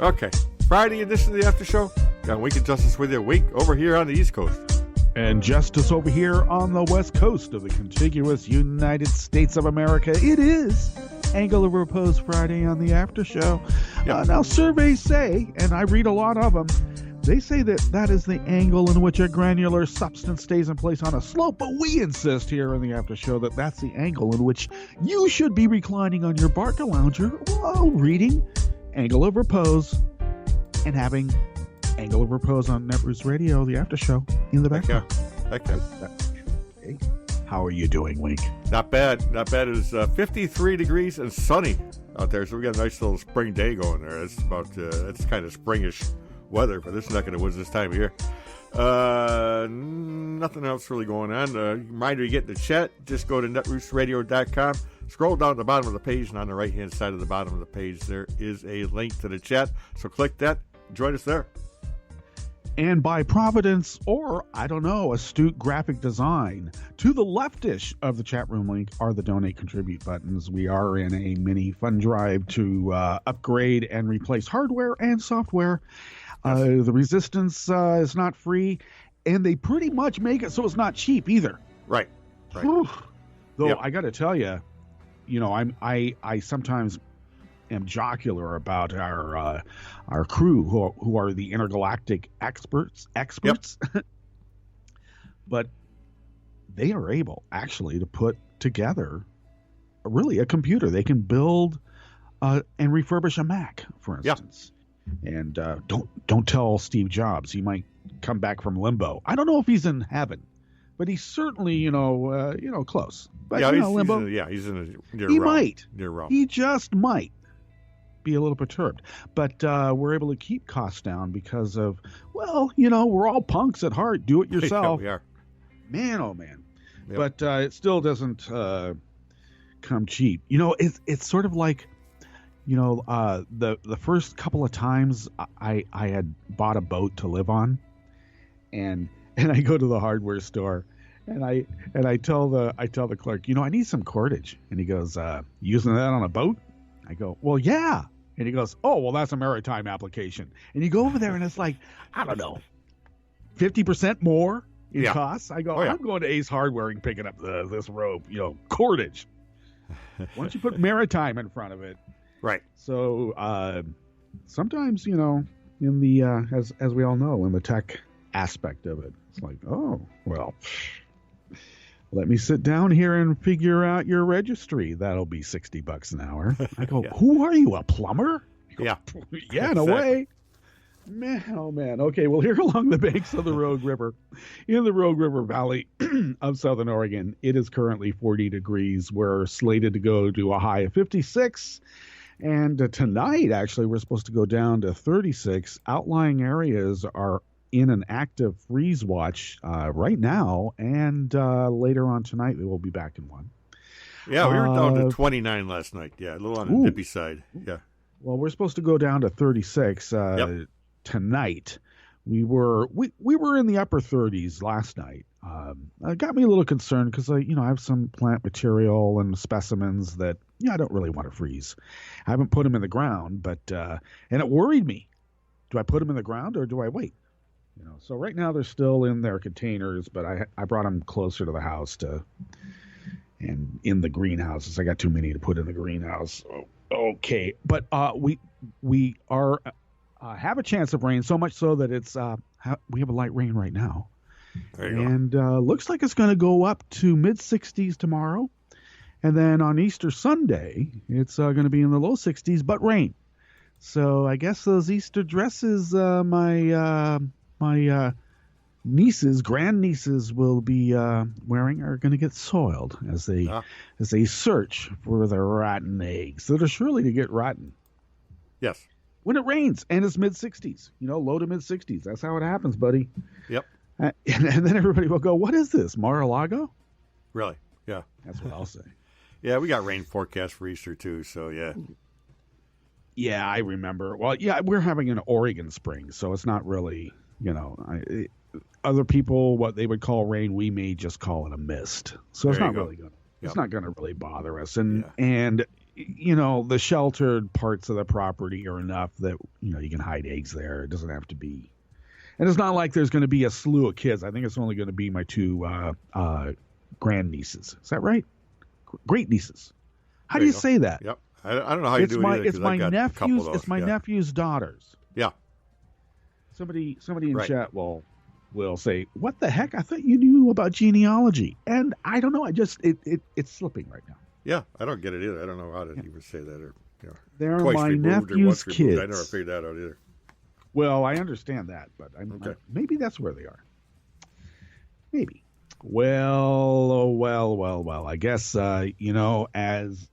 Okay, Friday edition of the After Show. Got Wink and Justice with you. Wink over here on the East Coast. And Justice over here on the West Coast of the contiguous United States of America. It is Angle of Repose Friday on the After Show. Yep. Now, surveys say, and I read a lot of them, they say that is the angle in which a granular substance stays in place on a slope, but we insist here in the After Show that that's the angle in which you should be reclining on your barcalounger while reading Angle of Repose and having Angle of Repose on Netroots Radio, the After Show, in the background. Okay. Hey, how are you doing, Wink? Not bad. Not bad. It's 53 degrees and sunny out there, so we got a nice little spring day going there. It's about it's kind of springish weather for this neck of the woods this time of year. Nothing else really going on. Reminder, you get in the chat, just go to netrootsradio.com. Scroll down to the bottom of the page, and on the right-hand side of the bottom of the page, there is a link to the chat. So click that. Join us there. And by providence or, I don't know, astute graphic design, to the leftish of the chat room link are the donate contribute buttons. We are in a mini fund drive to upgrade and replace hardware and software. The resistance is not free, and they pretty much make it so it's not cheap either. Right. Though Yep. I got to tell you, I sometimes am jocular about our crew who are the intergalactic experts, Yep. but they are able actually to put together a computer. They can build and refurbish a Mac, for instance. And don't tell Steve Jobs. He might come back from limbo. I don't know if he's in heaven, but he's certainly close. But limbo. He's in a near He realm. might. Near realm. He just might be a little perturbed. But we're able to keep costs down because of, we're all punks at heart. Do it yourself. Yeah, we are. Man, oh man. Yep. But it still doesn't come cheap. It's sort of like, the first couple of times I had bought a boat to live on, and I go to the hardware store, and I tell the clerk, I need some cordage, and he goes, using that on a boat? I go, well, yeah. And he goes, oh, well, that's a maritime application. And you go over there, and it's like, I don't know, 50% more in costs. I go, I'm going to Ace Hardware and picking up this rope, cordage. Why don't you put maritime in front of it? Right. So sometimes, in the as we all know, in the tech aspect of it, it's like, oh, well, let me sit down here and figure out your registry. That'll be $60 an hour. I go, Who are you, a plumber? Go, Yeah. Yeah, in a way. Man, oh man. Okay, well, here along the banks of the Rogue River, in the Rogue River Valley of Southern Oregon, it is currently 40 degrees. We're slated to go to a high of 56. And tonight, actually, we're supposed to go down to 36. Outlying areas are in an active freeze watch right now, and later on tonight, we will be back in one. Yeah, we were down to 29 last night. Yeah, a little on the dippy side. Yeah. Well, we're supposed to go down to 36 tonight. We were in the upper 30s last night. It got me a little concerned because I have some plant material and specimens that I don't really want to freeze. I haven't put them in the ground, but and it worried me. Do I put them in the ground or do I wait? So right now they're still in their containers, but I brought them closer to the house and in the greenhouses. I got too many to put in the greenhouse. Okay, but we are have a chance of rain, so much so that it's we have a light rain right now. There you go. And looks like it's going to go up to mid-60s tomorrow. And then on Easter Sunday, it's going to be in the low 60s, but rain. So I guess those Easter dresses my nieces, grandnieces will be wearing are going to get soiled as they search for the rotten eggs that are surely to get rotten. Yes. When it rains and it's mid-60s, low to mid-60s. That's how it happens, buddy. Yep. And then everybody will go, what is this, Mar-a-Lago? Really? Yeah. That's what I'll say. Yeah, we got rain forecast for Easter, too, so yeah. Yeah, I remember. Well, yeah, we're having an Oregon spring, so it's not really, other people, what they would call rain, we may just call it a mist. So it's not really going to, it's not going to really bother us. And the sheltered parts of the property are enough that, you can hide eggs there. It doesn't have to be. And it's not like there's going to be a slew of kids. I think it's only going to be my two grandnieces. Is that right? Great nieces. How do you say that? Yep. I don't know how you do it either. It's my nephew's. It's my nephew's daughters. Yeah. Somebody in chat will say, "What the heck? I thought you knew about genealogy." And I don't know. It's slipping right now. Yeah, I don't get it either. I don't know how to even say that. Or they're my nephew's kids. I never figured that out either. Well, I understand that, but maybe that's where they are. Maybe. Well. I guess as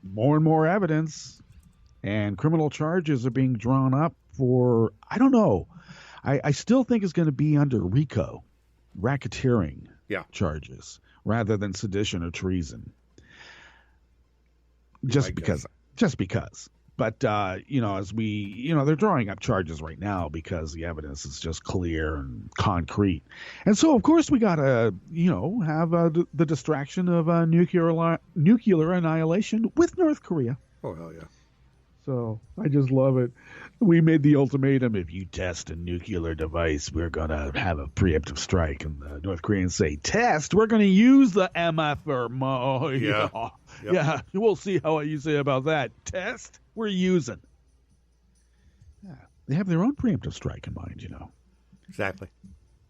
more and more evidence and criminal charges are being drawn up for, I don't know. I still think it's going to be under RICO, racketeering charges, rather than sedition or treason. Just because. But, as they're drawing up charges right now because the evidence is just clear and concrete. And so, of course, we got to, have the distraction of nuclear annihilation with North Korea. Oh, hell yeah. So I just love it. We made the ultimatum. If you test a nuclear device, we're going to have a preemptive strike. And the North Koreans say, test? We're going to use the MFR. Yeah. Yep. Yeah. We'll see how you say about that. Test? We're using. Yeah. They have their own preemptive strike in mind, Exactly.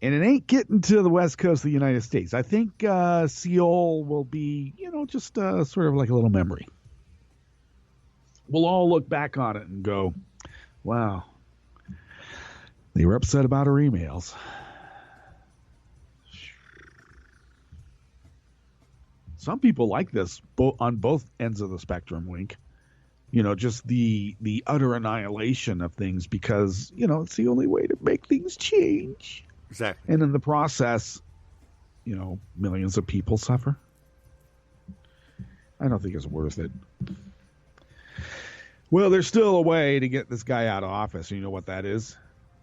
And it ain't getting to the west coast of the United States. I think Seoul will be, just sort of like a little memory. We'll all look back on it and go, wow, they were upset about our emails. Some people like this on both ends of the spectrum, Wink. Just the utter annihilation of things because, it's the only way to make things change. Exactly. And in the process, millions of people suffer. I don't think it's worth it. Well, there's still a way to get this guy out of office. You know what that is?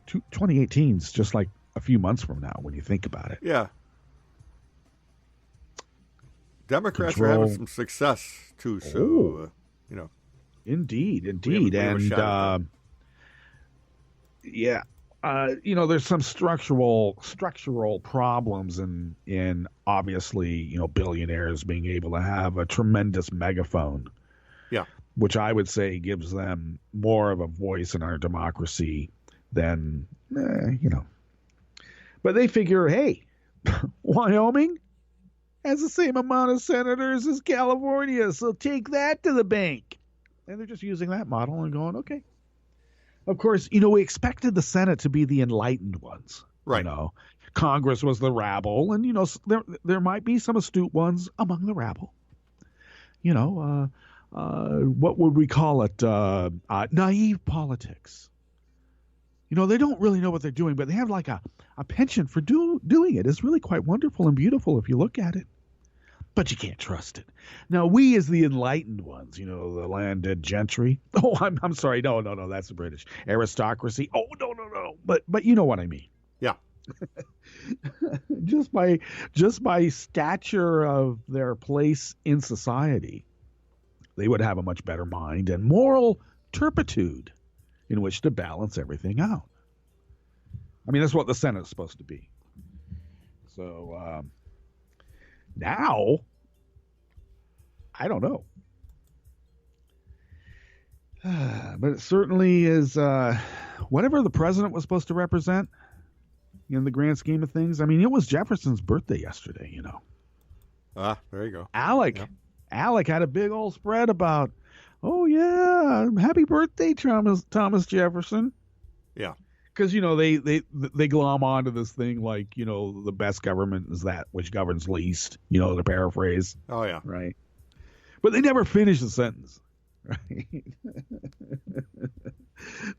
2018 is just like a few months from now when you think about it. Yeah. Democrats are having some success, too. So, Indeed. And, there's some structural problems in obviously, billionaires being able to have a tremendous megaphone. Yeah. Which I would say gives them more of a voice in our democracy than, But they figure, hey, Wyoming has the same amount of senators as California, so take that to the bank. And they're just using that model and going, okay. Of course, we expected the Senate to be the enlightened ones. Right. Congress was the rabble, and, there might be some astute ones among the rabble. What would we call it? Naive politics. They don't really know what they're doing, but they have like a penchant for doing it. It's really quite wonderful and beautiful if you look at it. But you can't trust it. Now, we as the enlightened ones, the landed gentry. Oh, I'm sorry. No, that's the British. Aristocracy. Oh, no. But you know what I mean. Yeah. just by stature of their place in society, they would have a much better mind and moral turpitude in which to balance everything out. I mean, that's what the Senate is supposed to be. So now, I don't know. But it certainly is whatever the president was supposed to represent in the grand scheme of things. I mean, it was Jefferson's birthday yesterday, There you go. Alec had a big old spread about, oh, yeah, happy birthday, Thomas Jefferson. Yeah. Because, they glom onto this thing like, the best government is that which governs least, to paraphrase. Oh, yeah. Right. But they never finish the sentence. Right.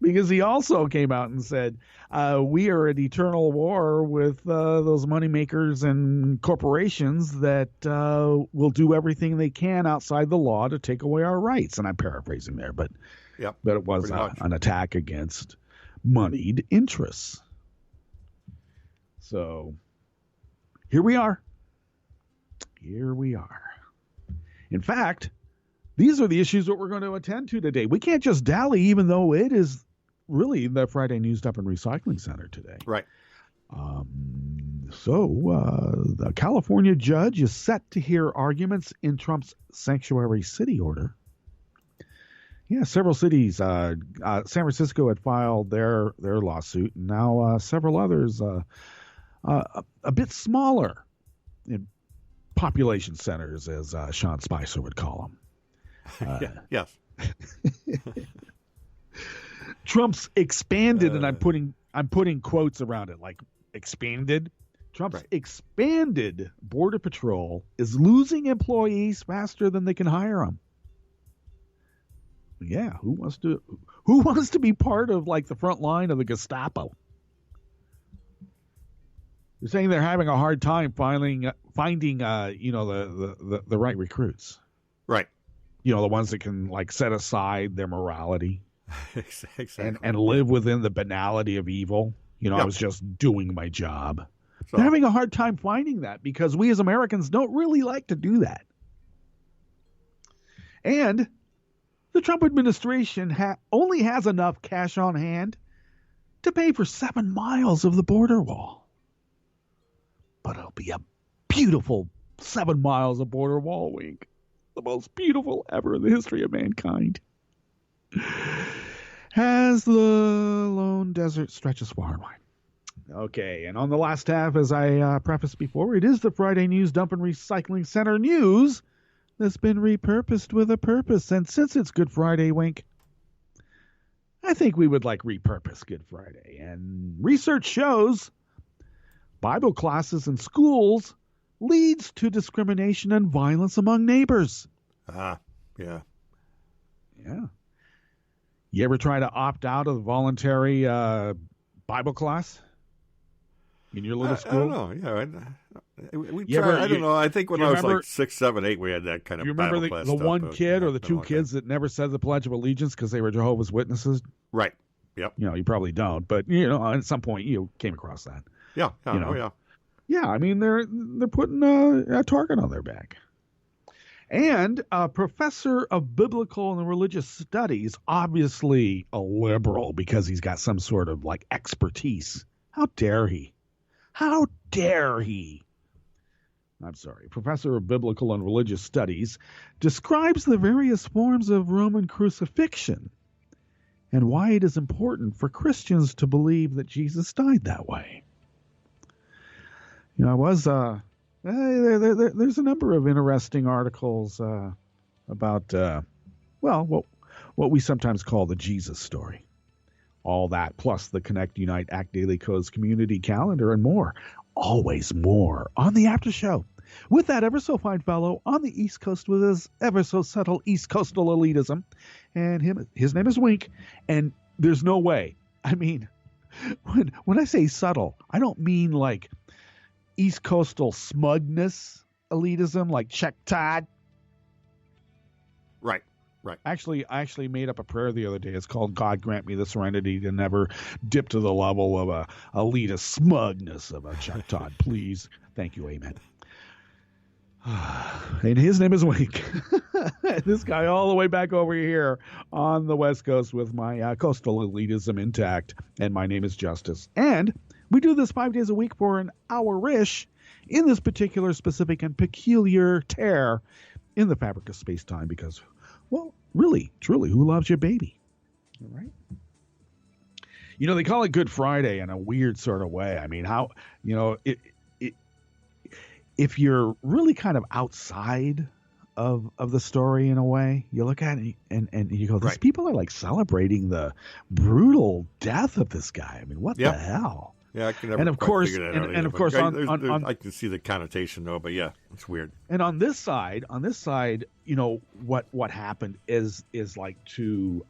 Because he also came out and said, we are at eternal war with those moneymakers and corporations that will do everything they can outside the law to take away our rights. And I'm paraphrasing there, but it was an attack against moneyed interests. So here we are. In fact, these are the issues that we're going to attend to today. We can't just dally, even though it is really the Friday News Dump and Recycling Center today. Right. The California judge is set to hear arguments in Trump's sanctuary city order. Yeah, several cities. San Francisco had filed their lawsuit, and now several others, a bit smaller in population centers, as Sean Spicer would call them. Yes. Trump's expanded, and I'm putting quotes around it, like expanded. Trump's expanded border patrol is losing employees faster than they can hire them. Yeah, who wants to be part of like the front line of the Gestapo? They're saying they're having a hard time finding the right recruits. Right. The ones that can like set aside their morality. Exactly. And live within the banality of evil. I was just doing my job. So, they're having a hard time finding that because we as Americans don't really like to do that. And the Trump administration only has enough cash on hand to pay for 7 miles of the border wall. But it'll be a beautiful 7 miles of border wall, Wink. The most beautiful ever in the history of mankind. As the lone desert stretches far and wide. Okay, and on the last half, as I prefaced before, it is the Friday News Dump and Recycling Center news that's been repurposed with a purpose. And since it's Good Friday, Wink, I think we would like repurpose Good Friday. And research shows Bible classes in schools leads to discrimination and violence among neighbors. Yeah. Yeah. You ever try to opt out of the voluntary Bible class in your little school? I don't know. I don't know. I think when I was like 6, 7, 8, we had that kind of Bible class. You remember the stuff, one kid or the two kids that never said the Pledge of Allegiance because they were Jehovah's Witnesses? Right. Yep. You probably don't, but at some point you came across that. Yeah. Yeah. I mean, they're putting a target on their back. And a professor of biblical and religious studies, obviously a liberal because he's got some sort of like expertise. How dare he? How dare he? I'm sorry. Professor of biblical and religious studies describes the various forms of Roman crucifixion and why it is important for Christians to believe that Jesus died that way. There's a number of interesting articles about, what we sometimes call the Jesus story. All that, plus the Connect, Unite, Act Daily Codes community calendar and more. Always more on the after show. With that ever so fine fellow on the East Coast with his ever so subtle East Coastal elitism. And his name is Wink. And there's no way. I mean, when I say subtle, I don't mean like East Coastal smugness elitism, like check Todd. Right. I actually made up a prayer the other day. It's called God Grant Me the Serenity to Never Dip to the Level of a elitist smugness of a Chuck Todd. Please. Thank you. Amen. And his name is Wink. This guy all the way back over here on the West Coast with my coastal elitism intact. And my name is Justice. And we do this 5 days a week for an hour-ish in this particular specific and peculiar tear in the fabric of space-time because, well, really, truly, who loves your baby? All right. They call it Good Friday in a weird sort of way. I mean, if you're really kind of outside of the story in a way, you look at it and you go, these people are like celebrating the brutal death of this guy. I mean, what the hell? Yeah, I can never. And of course, on I can see the connotation though, but yeah, it's weird. And on this side, what happened is like to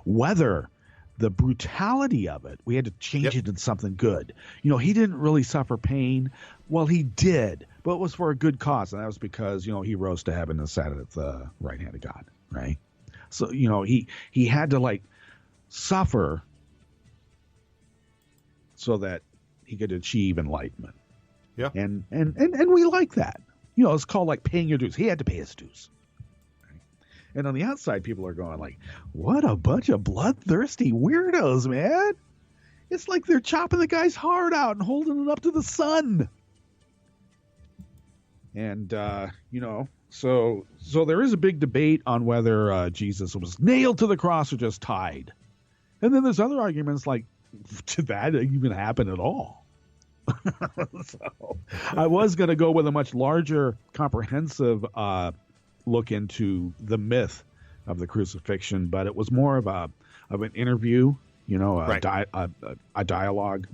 weather the brutality of it. We had to change it into something good. He didn't really suffer pain. Well, he did, but it was for a good cause, and that was because he rose to heaven and sat at the right hand of God. Right. So he had to like suffer so that he could achieve enlightenment. Yeah. And we like that. It's called like paying your dues. He had to pay his dues. Right? And on the outside, people are going like, what a bunch of bloodthirsty weirdos, man. It's like they're chopping the guy's heart out and holding it up to the sun. And, so there is a big debate on whether Jesus was nailed to the cross or just tied. And then there's other arguments like, did that even happen at all? So I was going to go with a much larger, comprehensive look into the myth of the crucifixion, but it was more of an interview, a dialogue,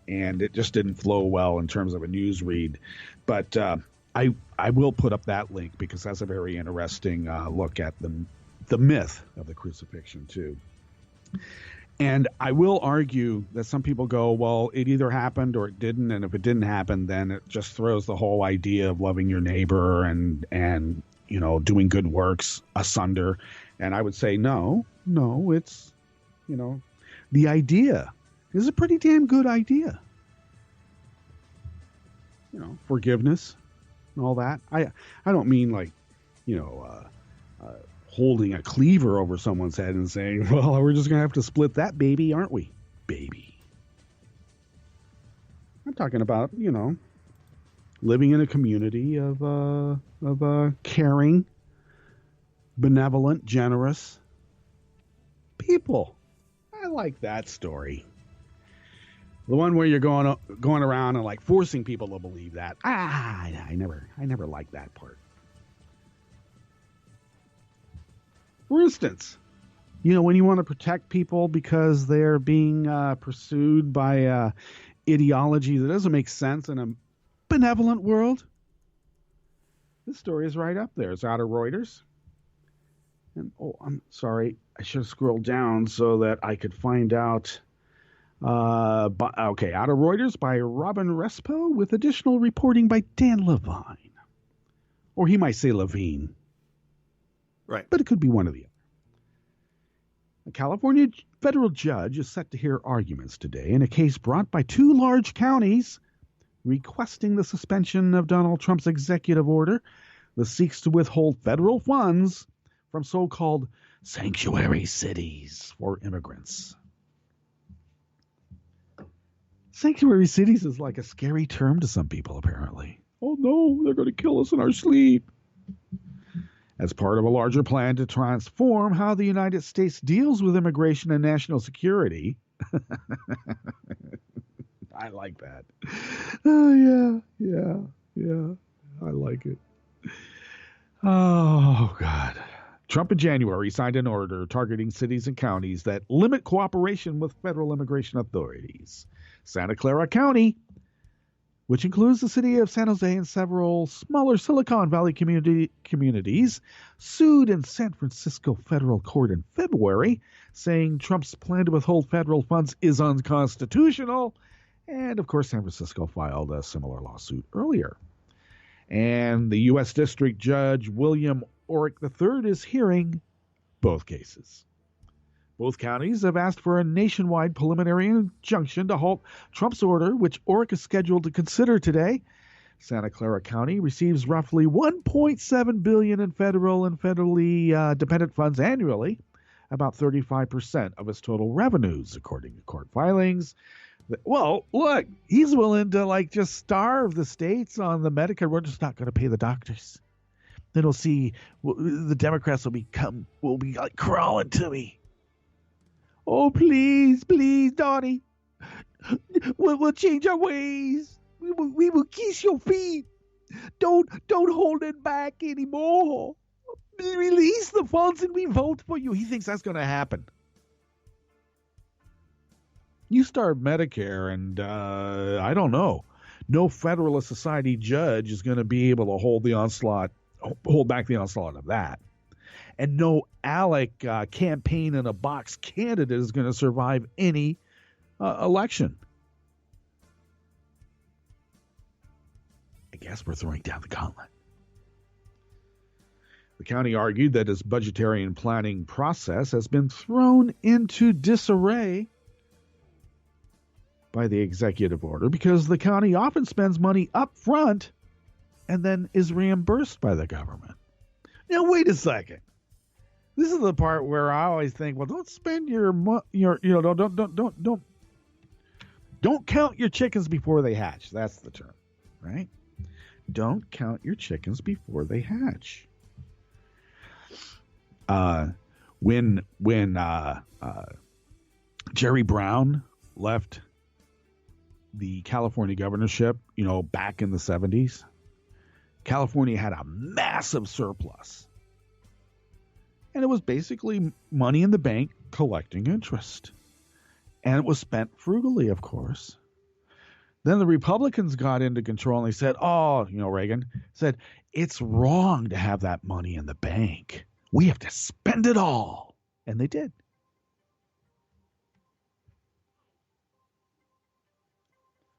and it just didn't flow well in terms of a news read. But I will put up that link because that's a very interesting look at the myth of the crucifixion too. And I will argue that some people go, well, it either happened or it didn't, and if it didn't happen, then it just throws the whole idea of loving your neighbor and doing good works asunder. And I would say no, it's the idea is a pretty damn good idea. Forgiveness and all that. I don't mean like holding a cleaver over someone's head and saying, well, we're just going to have to split that baby, aren't we? Baby. I'm talking about, living in a community of caring, benevolent, generous people. I like that story. The one where you're going around and like forcing people to believe that. I never liked that part. For instance, when you want to protect people because they're being pursued by ideology that doesn't make sense in a benevolent world. This story is right up there. It's out of Reuters. And I'm sorry, I should have scrolled down so that I could find out. Out of Reuters by Robin Respo with additional reporting by Dan Levine. Or he might say Levine. Right. But it could be one or the other. A California federal judge is set to hear arguments today in a case brought by two large counties requesting the suspension of Donald Trump's executive order that seeks to withhold federal funds from so-called sanctuary cities for immigrants. Sanctuary cities is like a scary term to some people, apparently. Oh no, they're going to kill us in our sleep. As part of a larger plan to transform how the United States deals with immigration and national security. I like that. Oh, yeah. I like it. Oh, God. Trump in January signed an order targeting cities and counties that limit cooperation with federal immigration authorities. Santa Clara County, which includes the city of San Jose and several smaller Silicon Valley communities, sued in San Francisco federal court in February, saying Trump's plan to withhold federal funds is unconstitutional. And, of course, San Francisco filed a similar lawsuit earlier. And the U.S. District Judge William Orrick III is hearing both cases. Both counties have asked for a nationwide preliminary injunction to halt Trump's order, which Orrick is scheduled to consider today. Santa Clara County receives roughly $1.7 billion in federal and federally dependent funds annually, about 35% of its total revenues, according to court filings. Well, look, he's willing to just starve the states on the Medicare. We're just not going to pay the doctors. Then we'll see the Democrats will be like crawling to me. Oh, please, Donnie. We'll change our ways. We will kiss your feet. Don't hold it back anymore. Release the funds and we vote for you. He thinks that's going to happen. You start Medicare and I don't know. No Federalist Society judge is going to be able to hold back the onslaught of that. And no ALEC campaign in a box candidate is going to survive any election. I guess we're throwing down the gauntlet. The county argued that its budgetary and planning process has been thrown into disarray by the executive order because the county often spends money up front and then is reimbursed by the government. Now, wait a second. This is the part where I always think, well, don't spend don't count your chickens before they hatch. That's the term, right? Don't count your chickens before they hatch. When Jerry Brown left the California governorship, back in the 70s, California had a massive surplus. And it was basically money in the bank collecting interest. And it was spent frugally, of course. Then the Republicans got into control and they said, Reagan said, it's wrong to have that money in the bank. We have to spend it all. And they did.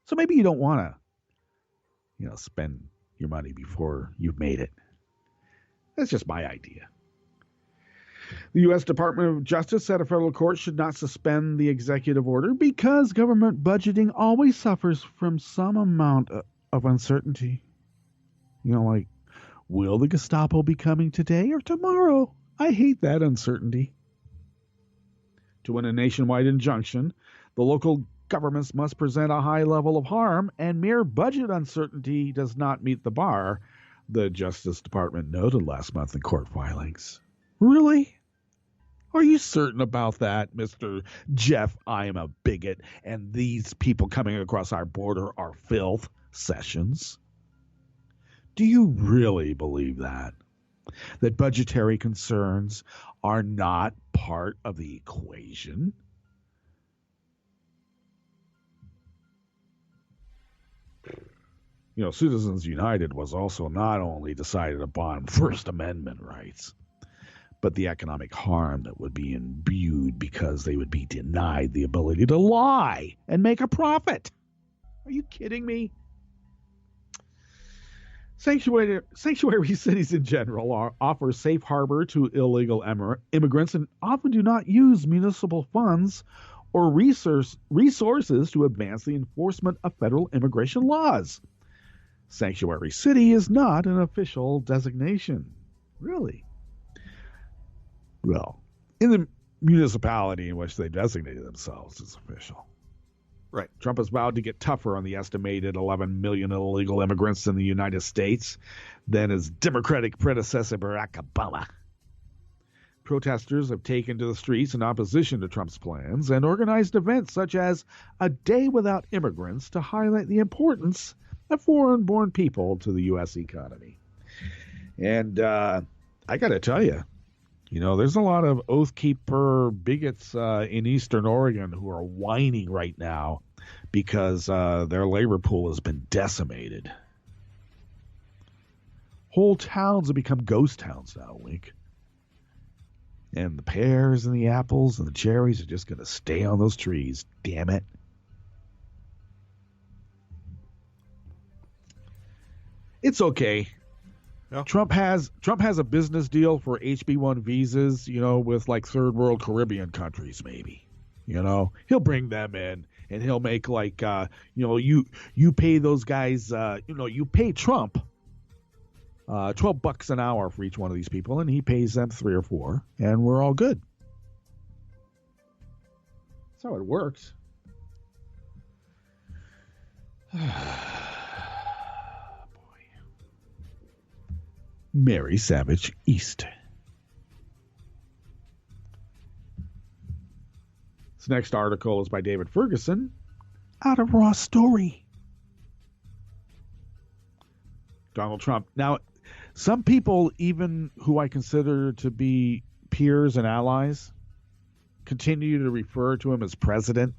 So maybe you don't want to, spend your money before you've made it. That's just my idea. The U.S. Department of Justice said a federal court should not suspend the executive order because government budgeting always suffers from some amount of uncertainty. Like, will the Gestapo be coming today or tomorrow? I hate that uncertainty. To win a nationwide injunction, the local governments must present a high level of harm, and mere budget uncertainty does not meet the bar, the Justice Department noted last month in court filings. Really? Are you certain about that, Mr. Jeff, I am a bigot, and these people coming across our border are filth Sessions? Do you really believe that? That budgetary concerns are not part of the equation? Citizens United was also not only decided upon First Amendment rights, but the economic harm that would be imbued because they would be denied the ability to lie and make a profit. Are you kidding me? Sanctuary cities in general offer safe harbor to illegal immigrants and often do not use municipal funds or resources to advance the enforcement of federal immigration laws. Sanctuary city is not an official designation. Really? Well, in the municipality in which they designated themselves, it's official. Right. Trump has vowed to get tougher on the estimated 11 million illegal immigrants in the United States than his Democratic predecessor, Barack Obama. Protesters have taken to the streets in opposition to Trump's plans and organized events such as a Day Without Immigrants to highlight the importance of foreign-born people to the U.S. economy. And I got to tell you, there's a lot of Oath Keeper bigots in Eastern Oregon who are whining right now because their labor pool has been decimated. Whole towns have become ghost towns now, Wink. And the pears and the apples and the cherries are just going to stay on those trees. Damn it. It's okay. Yeah. Trump has a business deal for HB1 visas, with like third world Caribbean countries, maybe. He'll bring them in and he'll make like, you pay those guys, you pay Trump $12 an hour for each one of these people, and he pays them 3 or 4, and we're all good. That's how it works. Mary Savage East. This next article is by David Ferguson out of Raw Story. Donald Trump. Now, some people, even who I consider to be peers and allies, continue to refer to him as president.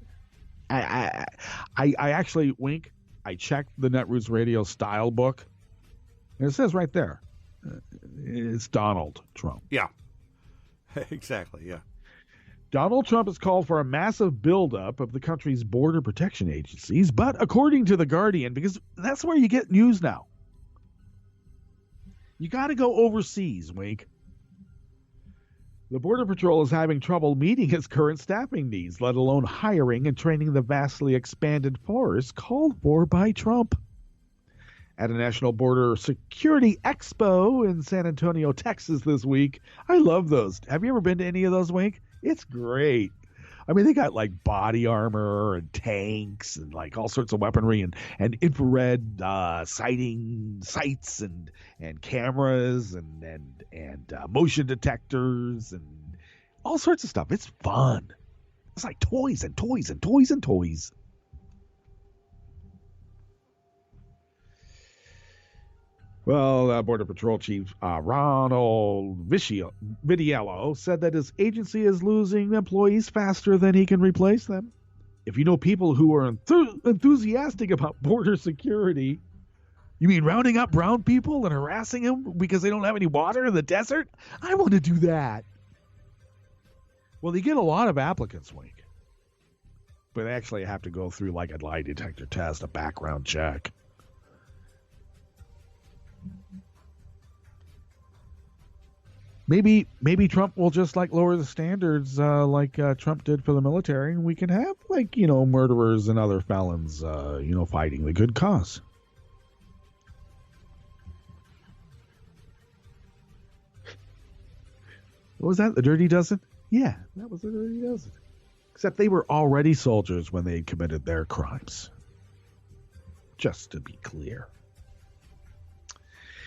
I actually, Wink, I checked the Netroots Radio style book, and it says right there, it's Donald Trump. Yeah, exactly, yeah. Donald Trump has called for a massive buildup of the country's border protection agencies, but according to The Guardian, because that's where you get news now, you got to go overseas, Wink. The Border Patrol is having trouble meeting its current staffing needs, let alone hiring and training the vastly expanded force called for by Trump. At a National Border Security Expo in San Antonio, Texas this week. I love those. Have you ever been to any of those, Wink? It's great. I mean, they got like body armor and tanks and like all sorts of weaponry and infrared sights and cameras and motion detectors and all sorts of stuff. It's fun. It's like toys and toys and toys and toys. Well, Border Patrol Chief Ronald Vitiello said that his agency is losing employees faster than he can replace them. If you know people who are enthusiastic about border security, you mean rounding up brown people and harassing them because they don't have any water in the desert? I want to do that. Well, they get a lot of applicants, Wink. But they actually have to go through like a lie detector test, a background check. Maybe Trump will just like lower the standards like Trump did for the military, and we can have like, murderers and other felons, fighting the good cause. What was that? The Dirty Dozen? Yeah, that was the Dirty Dozen. Except they were already soldiers when they committed their crimes. Just to be clear.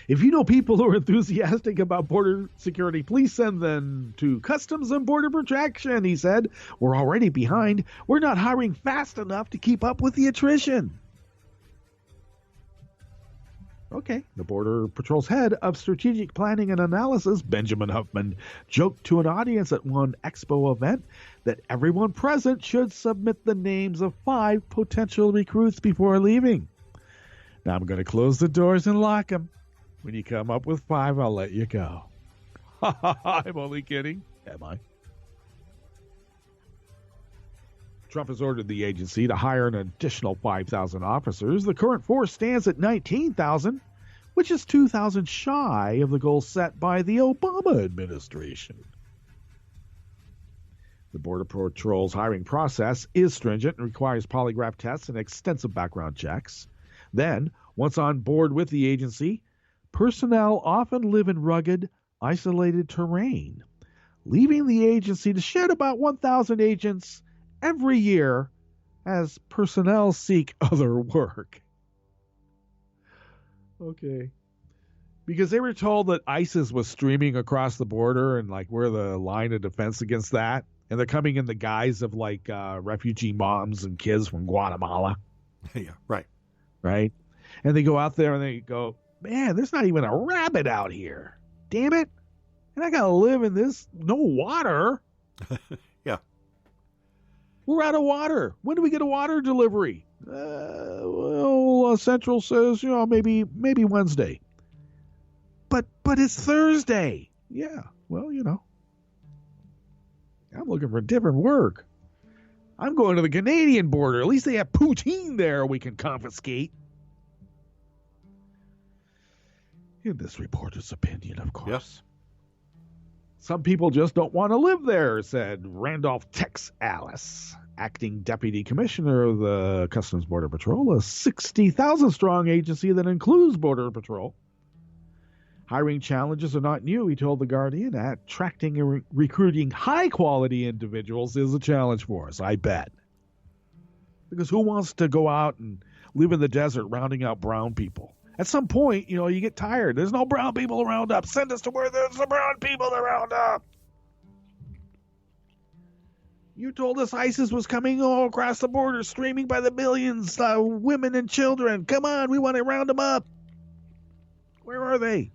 If you know people who are enthusiastic about border security, please send them to Customs and Border Protection, he said. We're already behind. We're not hiring fast enough to keep up with the attrition. Okay. The Border Patrol's head of strategic planning and analysis, Benjamin Huffman, joked to an audience at one expo event that everyone present should submit the names of 5 potential recruits before leaving. Now I'm going to close the doors and lock them. When you come up with 5, I'll let you go. I'm only kidding. Am I? Trump has ordered the agency to hire an additional 5,000 officers. The current force stands at 19,000, which is 2,000 shy of the goal set by the Obama administration. The Border Patrol's hiring process is stringent and requires polygraph tests and extensive background checks. Then, once on board with the agency, personnel often live in rugged, isolated terrain, leaving the agency to shed about 1,000 agents every year as personnel seek other work. Okay. Because they were told that ISIS was streaming across the border and like we're the line of defense against that. And they're coming in the guise of like refugee moms and kids from Guatemala. Yeah, right. Right? And they go out there and they go, man, there's not even a rabbit out here. Damn it. And I got to live in this. No water. Yeah. We're out of water. When do we get a water delivery? Central says, maybe Wednesday. But it's Thursday. Yeah. Well, I'm looking for different work. I'm going to the Canadian border. At least they have poutine there we can confiscate. In this reporter's opinion, of course. Yes. Some people just don't want to live there, said Randolph Tex Alice, acting deputy commissioner of the Customs Border Patrol, a 60,000-strong agency that includes Border Patrol. Hiring challenges are not new, he told The Guardian. Attracting and recruiting high-quality individuals is a challenge for us, I bet. Because who wants to go out and live in the desert rounding out brown people? At some point, you get tired. There's no brown people around up. Send us to where there's the brown people around up. You told us ISIS was coming all across the border, streaming by the millions, women and children. Come on, we want to round them up. Where are they?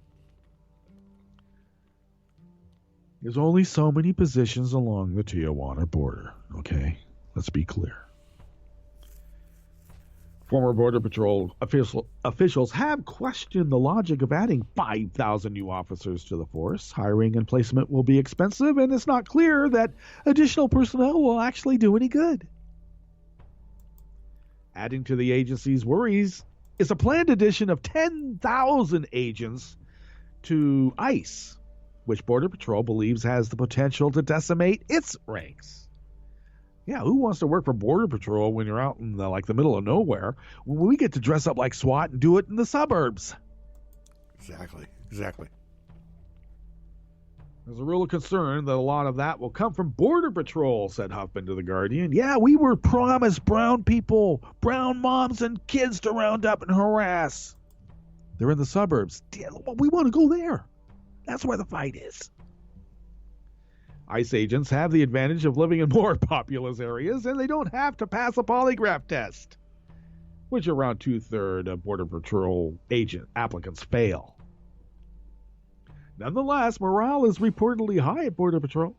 There's only so many positions along the Tijuana border, okay? Let's be clear. Former Border Patrol officials have questioned the logic of adding 5,000 new officers to the force. Hiring and placement will be expensive, and it's not clear that additional personnel will actually do any good. Adding to the agency's worries is a planned addition of 10,000 agents to ICE, which Border Patrol believes has the potential to decimate its ranks. Yeah, who wants to work for Border Patrol when you're out in the middle of nowhere when we get to dress up like SWAT and do it in the suburbs? Exactly. There's a real concern that a lot of that will come from Border Patrol, said Huffman to The Guardian. Yeah, we were promised brown people, brown moms and kids to round up and harass. They're in the suburbs. Damn, we want to go there. That's where the fight is. ICE agents have the advantage of living in more populous areas, and they don't have to pass a polygraph test, which around 2/3 of Border Patrol agent applicants fail. Nonetheless, morale is reportedly high at Border Patrol.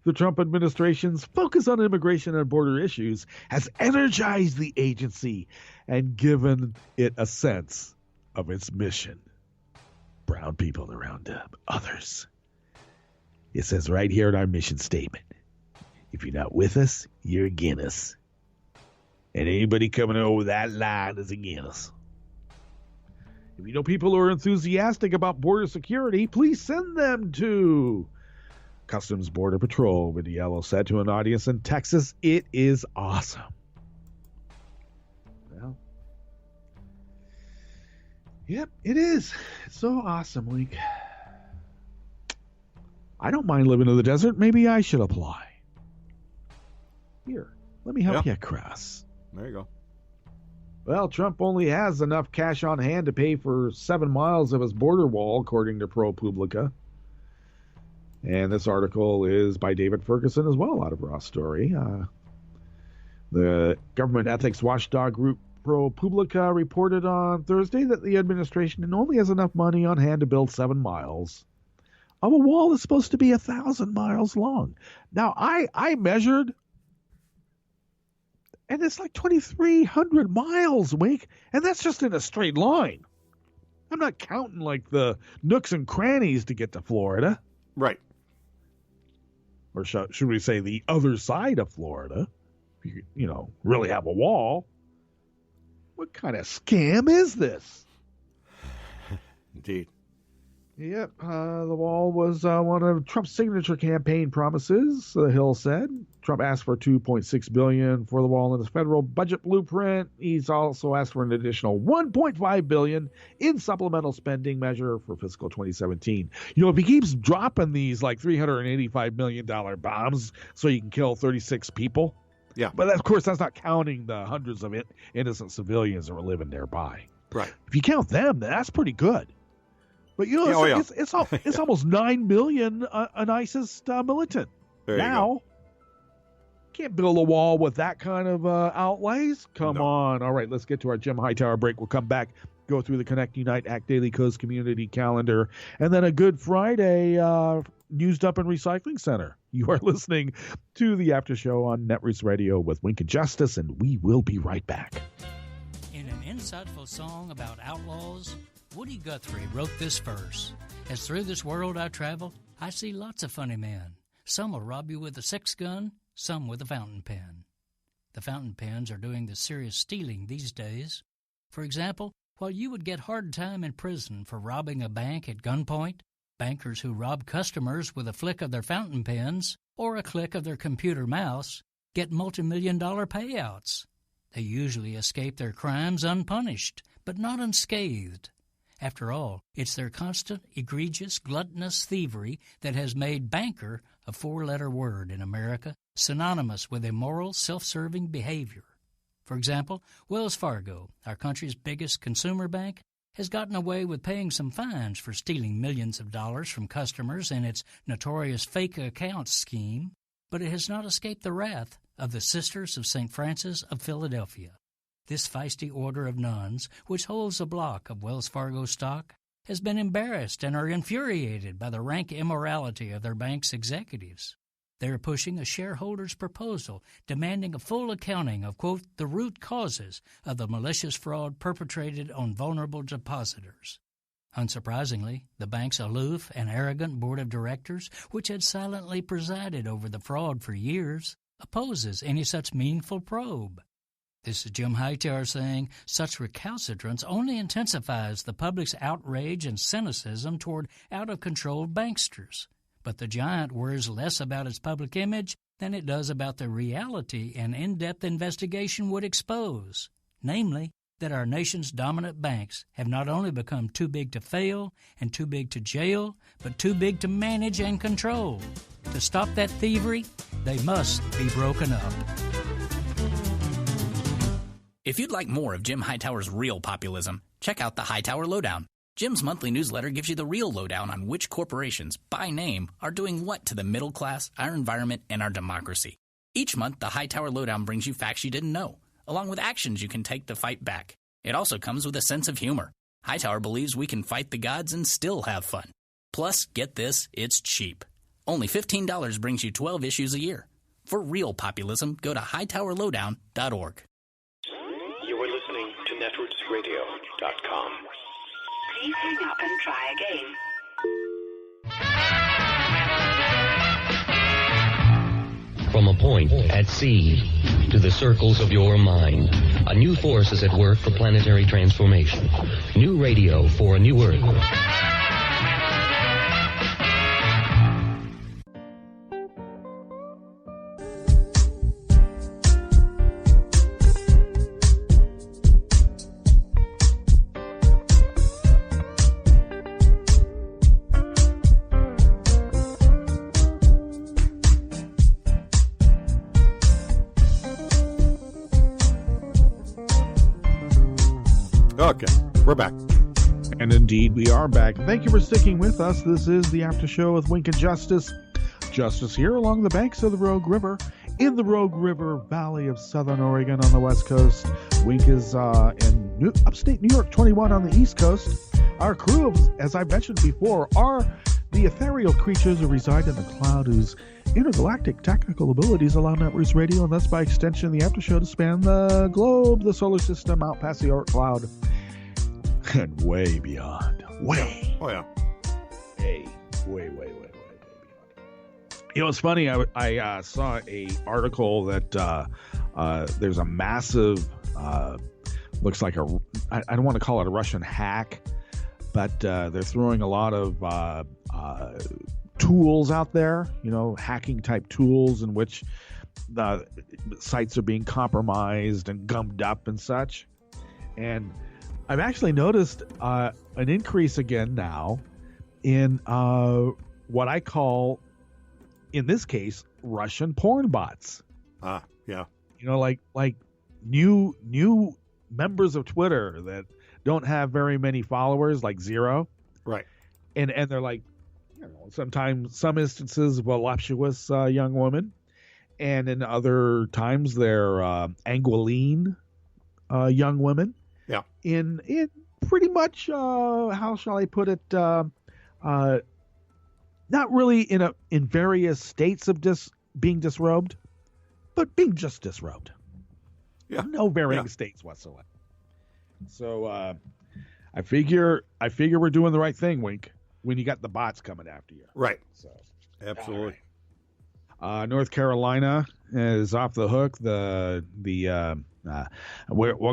The Trump administration's focus on immigration and border issues has energized the agency and given it a sense of its mission. Brown people to round up others. It says right here in our mission statement, if you're not with us, you're against us. And anybody coming over that line is against us. If you know people who are enthusiastic about border security, please send them to Customs Border Patrol, Vitiello said to an audience in Texas. It is awesome. Well, yep, it is. It's so awesome, Link. I don't mind living in the desert. Maybe I should apply. Here, let me help you across. There you go. Well, Trump only has enough cash on hand to pay for 7 miles of his border wall, according to ProPublica. And this article is by David Ferguson as well, out of Raw Story. The government ethics watchdog group ProPublica reported on Thursday that the administration only has enough money on hand to build 7 miles of a wall that's supposed to be 1,000 miles long. Now, I measured, and it's like 2,300 miles, Wink, and that's just in a straight line. I'm not counting like the nooks and crannies to get to Florida. Right. Or should we say the other side of Florida? You know, really have a wall. What kind of scam is this? Indeed. Yep, the wall was one of Trump's signature campaign promises, the Hill said. Trump asked for $2.6 billion for the wall in his federal budget blueprint. He's also asked for an additional $1.5 billion in supplemental spending measure for fiscal 2017. You know, if he keeps dropping these like $385 million bombs so you can kill 36 people, yeah. But of course, that's not counting the hundreds of innocent civilians that were living nearby. Right. If you count them, then that's pretty good. But you know, it's almost 9 million an ISIS militant. There now, can't build a wall with that kind of outlays. Come on. All right, let's get to our Jim Hightower break. We'll come back, go through the Connect, Unite, Act Daily Coast Community Calendar, and then a Good Friday News Dump and Recycling Center. You are listening to the After Show on Netroots Radio with Wink and Justice, and we will be right back. In an insightful song about outlaws, Woody Guthrie wrote this verse. As through this world I travel, I see lots of funny men. Some will rob you with a 6-gun, some with a fountain pen. The fountain pens are doing the serious stealing these days. For example, while you would get hard time in prison for robbing a bank at gunpoint, bankers who rob customers with a flick of their fountain pens or a click of their computer mouse get multi-million-dollar payouts. They usually escape their crimes unpunished, but not unscathed. After all, it's their constant, egregious, gluttonous thievery that has made banker a 4-letter word in America, synonymous with immoral, self-serving behavior. For example, Wells Fargo, our country's biggest consumer bank, has gotten away with paying some fines for stealing millions of dollars from customers in its notorious fake accounts scheme, but it has not escaped the wrath of the Sisters of St. Francis of Philadelphia. This feisty order of nuns, which holds a block of Wells Fargo stock, has been embarrassed and are infuriated by the rank immorality of their bank's executives. They are pushing a shareholder's proposal demanding a full accounting of, quote, the root causes of the malicious fraud perpetrated on vulnerable depositors. Unsurprisingly, the bank's aloof and arrogant board of directors, which had silently presided over the fraud for years, opposes any such meaningful probe. This is Jim Hightower saying such recalcitrance only intensifies the public's outrage and cynicism toward out-of-control banksters. But the giant worries less about its public image than it does about the reality an in-depth investigation would expose, namely, that our nation's dominant banks have not only become too big to fail and too big to jail, but too big to manage and control. To stop that thievery, they must be broken up. If you'd like more of Jim Hightower's real populism, check out the Hightower Lowdown. Jim's monthly newsletter gives you the real lowdown on which corporations, by name, are doing what to the middle class, our environment, and our democracy. Each month, the Hightower Lowdown brings you facts you didn't know, along with actions you can take to fight back. It also comes with a sense of humor. Hightower believes we can fight the gods and still have fun. Plus, get this, it's cheap. Only $15 brings you 12 issues a year. For real populism, go to hightowerlowdown.org. You are listening to netrootsradio.com. Please hang up and try again. From a point at sea to the circles of your mind, a new force is at work for planetary transformation. New radio for a new Earth. Okay, we're back. And indeed, we are back. Thank you for sticking with us. This is the After Show with Wink and Justice. Justice here along the banks of the Rogue River, in the Rogue River Valley of Southern Oregon on the West Coast. Wink is in upstate New York 21 on the East Coast. Our crew, as I mentioned before, are the ethereal creatures who reside in the cloud whose intergalactic technical abilities allow Netroots Radio, and thus by extension the After Show, to span the globe, the solar system, out past the Oort cloud, and way beyond. Way. Oh, yeah. Way beyond. You know, it's funny. I saw a article that there's a massive, looks like I don't want to call it a Russian hack, but they're throwing a lot of tools out there, you know, hacking type tools in which the sites are being compromised and gummed up and such. And I've actually noticed an increase again now in what I call, in this case, Russian porn bots. Yeah. You know, like new members of Twitter that don't have very many followers, like zero. Right. And they're like, you know, sometimes, some instances, voluptuous young women, and in other times they're anguilline young women. Yeah. In pretty much, how shall I put it? Not really in various states of being disrobed, but being just disrobed. Yeah. No varying states whatsoever. So I figure we're doing the right thing, Wink, when you got the bots coming after you. Right. So Absolutely. North Carolina is off the hook. We're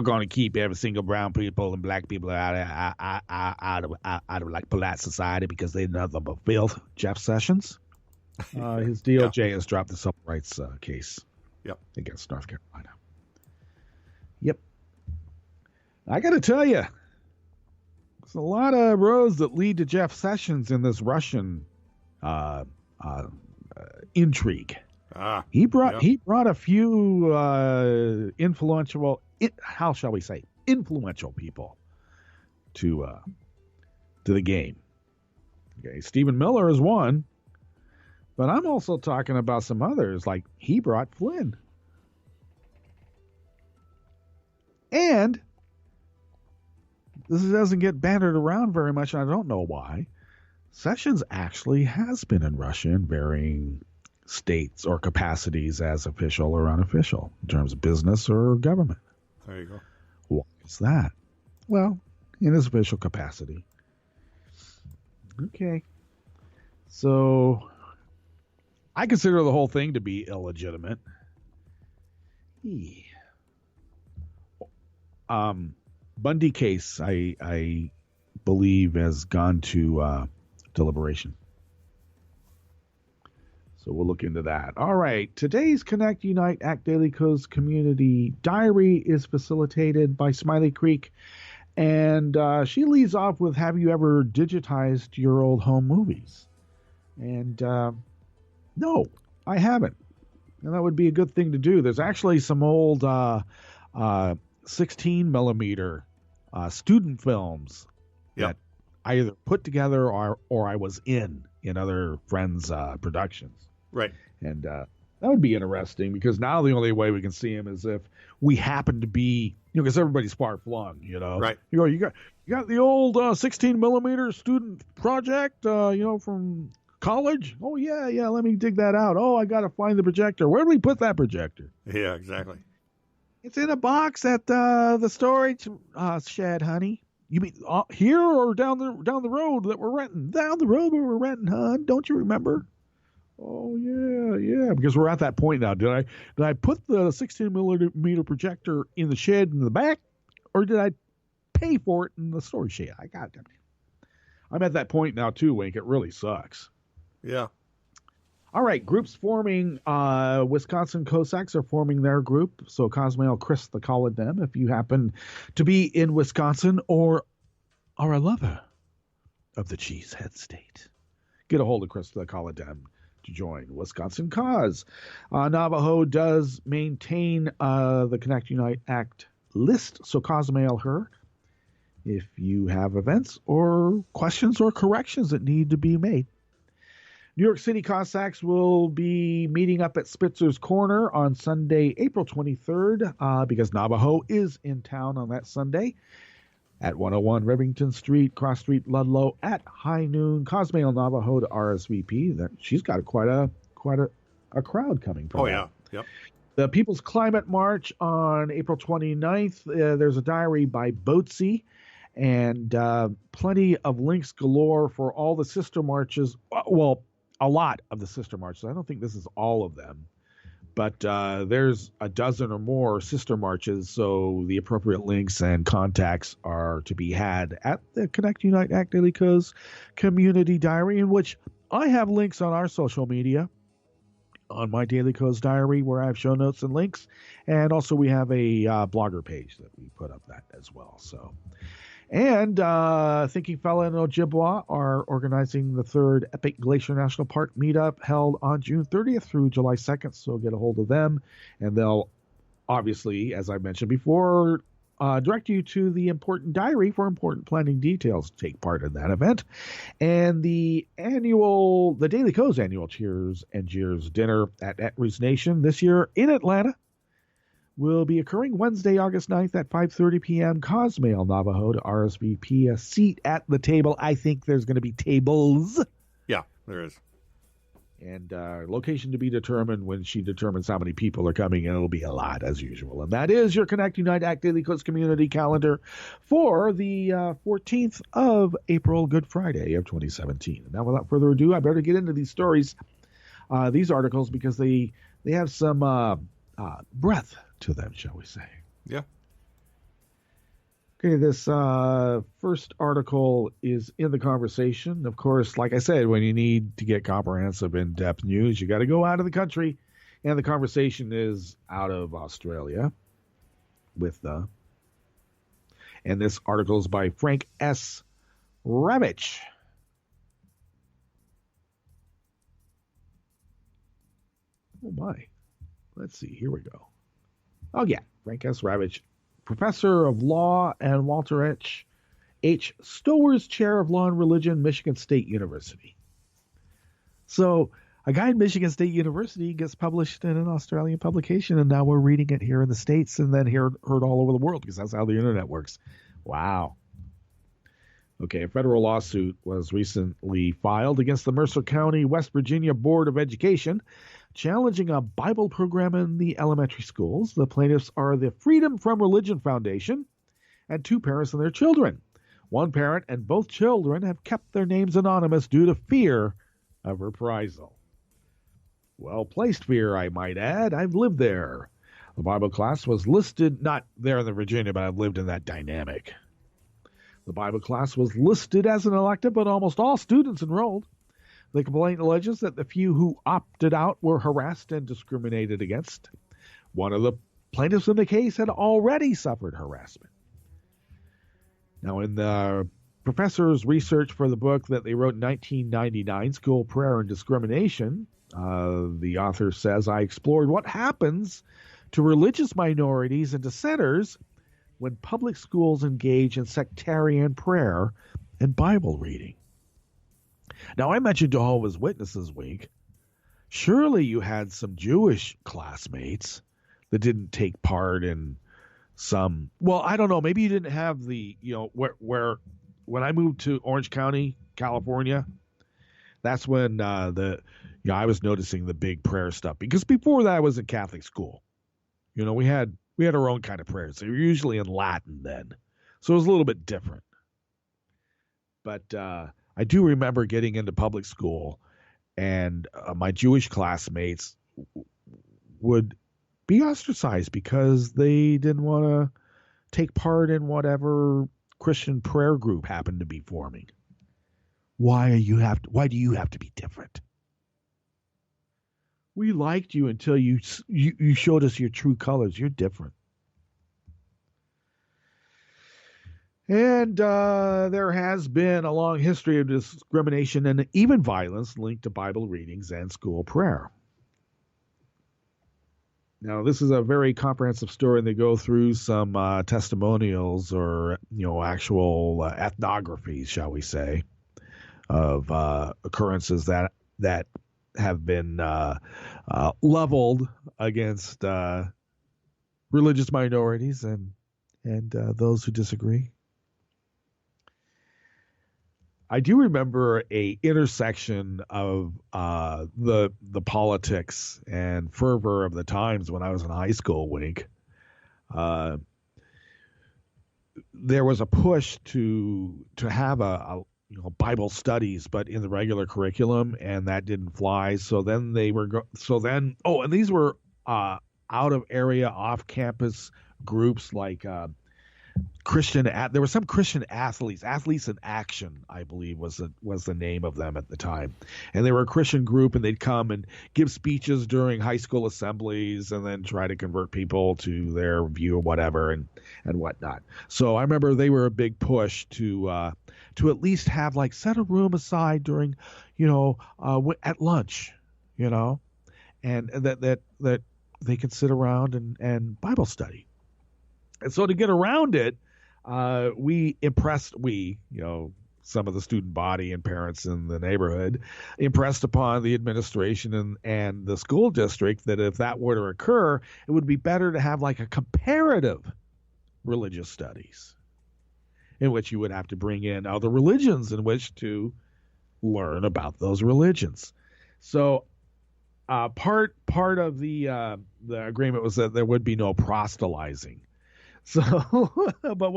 going to keep every single brown people and black people out of like polite society because they nothing but filth. Jeff Sessions, his DOJ has dropped the civil rights case. Yep. Against North Carolina. Yep. I got to tell you, there's a lot of roads that lead to Jeff Sessions in this Russian intrigue. He brought a few influential people to the game. Okay, Stephen Miller is one, but I'm also talking about some others. Like he brought Flynn, and this doesn't get bantered around very much. And I don't know why. Sessions actually has been in Russia in varying states or capacities as official or unofficial in terms of business or government. There you go. Why is that? Well, in his official capacity. Okay. So I consider the whole thing to be illegitimate. Bundy case, I believe, has gone to deliberation. So we'll look into that. All right. Today's Connect, Unite, Act Daily Co's Community Diary is facilitated by Smiley Creek. And she leads off with, have you ever digitized your old home movies? And no, I haven't. And that would be a good thing to do. There's actually some old 16 millimeter student films that I either put together or I was in other friends' productions. Right. And that would be interesting, because now the only way we can see them is if we happen to be, because everybody's far flung, Right. You got the old 16 millimeter student project, from college. Oh yeah, let me dig that out. Oh, I got to find the projector. Where do we put that projector? Yeah, exactly. It's in a box at the storage shed, honey. You mean here or down the road that we're renting? Down the road where we're renting, hon. Don't you remember? Oh yeah. Because we're at that point now. Did I put the 16 millimeter projector in the shed in the back, or did I pay for it in the storage shed? I'm at that point now too, Wink. It really sucks. Yeah. All right, groups forming. Wisconsin Cossacks are forming their group. So Cosmail Chris the Call of them. If you happen to be in Wisconsin or are a lover of the Cheesehead State, get a hold of Chris the Call of them to join Wisconsin Cause. Navajo does maintain the Connect Unite Act list. So Cosmail her if you have events or questions or corrections that need to be made. New York City Cossacks will be meeting up at Spitzer's Corner on Sunday, April 23rd, because Navajo is in town on that Sunday at 101 Rivington Street, Cross Street, Ludlow at high noon. Cosmail Navajo to RSVP. She's got quite a crowd coming. Oh, yeah. Yep. The People's Climate March on April 29th. There's a diary by Boatsy. And plenty of links galore for all the sister marches. Well, a lot of the sister marches. I don't think this is all of them, but there's a dozen or more sister marches, so the appropriate links and contacts are to be had at the Connect Unite Act Daily Co's Community Diary, in which I have links on our social media, on my Daily Co's Diary, where I have show notes and links, and also we have a blogger page that we put up that as well. So. And Thinking Fella and Ojibwa are organizing the third Epic Glacier National Park meetup held on June 30th through July 2nd. So get a hold of them, and they'll obviously, as I mentioned before, direct you to the important diary for important planning details to take part in that event. And the Daily Co's annual Cheers and Jeers dinner at Etru's Nation this year in Atlanta will be occurring Wednesday, August 9th at 5:30 p.m. Cosmail Navajo to RSVP a seat at the table. I think there's going to be tables. Yeah, there is. And location to be determined when she determines how many people are coming, and it'll be a lot as usual. And that is your Connect Unite Act Daily Coast Community Calendar for the 14th of April, Good Friday of 2017. And now, without further ado, I better get into these stories, these articles, because they have some breadth to them, shall we say. Yeah. Okay, this first article is in the conversation. Of course, like I said, when you need to get comprehensive, in-depth news, you got to go out of the country. And the conversation is out of Australia. And this article is by Frank S. Ravitch. Oh, my. Let's see. Here we go. Oh, yeah. Frank S. Ravitch, professor of law and Walter H. Stowers Chair of Law and Religion, Michigan State University. So a guy in Michigan State University gets published in an Australian publication, and now we're reading it here in the States and then heard all over the world, because that's how the internet works. Wow. Okay, a federal lawsuit was recently filed against the Mercer County, West Virginia Board of Education, challenging a Bible program in the elementary schools. The plaintiffs are the Freedom from Religion Foundation and two parents and their children. One parent and both children have kept their names anonymous due to fear of reprisal. Well-placed fear, I might add. I've lived there. The Bible class was listed, not there in the Virginia, but I've lived in that dynamic. The Bible class was listed as an elective, but almost all students enrolled. The complaint alleges that the few who opted out were harassed and discriminated against. One of the plaintiffs in the case had already suffered harassment. Now, in the professor's research for the book that they wrote in 1999, School Prayer and Discrimination, the author says, I explored what happens to religious minorities and dissenters when public schools engage in sectarian prayer and Bible reading. Now, I mentioned Jehovah's Witnesses week. Surely you had some Jewish classmates that didn't take part in some, well, I don't know, maybe you didn't have the, where when I moved to Orange County, California, that's when I was noticing the big prayer stuff, because before that I was in Catholic school. We had our own kind of prayers. They were usually in Latin then, so it was a little bit different. But I do remember getting into public school, and my Jewish classmates would be ostracized because they didn't want to take part in whatever Christian prayer group happened to be forming. Why do you have to be different? We liked you until you showed us your true colors. You're different. And there has been a long history of discrimination and even violence linked to Bible readings and school prayer. Now, this is a very comprehensive story, and they go through some testimonials or, actual ethnographies, shall we say, of occurrences that have been leveled against religious minorities and those who disagree. I do remember a intersection of the politics and fervor of the times when I was in high school, Wink. There was a push to have a Bible studies, but in the regular curriculum, and that didn't fly. So then and these were out of area, off campus groups like there were some Christian athletes in action, I believe was the name of them at the time. And they were a Christian group, and they'd come and give speeches during high school assemblies and then try to convert people to their view or whatever and whatnot. So I remember they were a big push to at least have set a room aside during, at lunch, and that they could sit around and Bible study. And so to get around it, some of the student body and parents in the neighborhood impressed upon the administration and the school district that if that were to occur, it would be better to have a comparative religious studies in which you would have to bring in other religions in which to learn about those religions. So part of the agreement was that there would be no proselytizing. So, but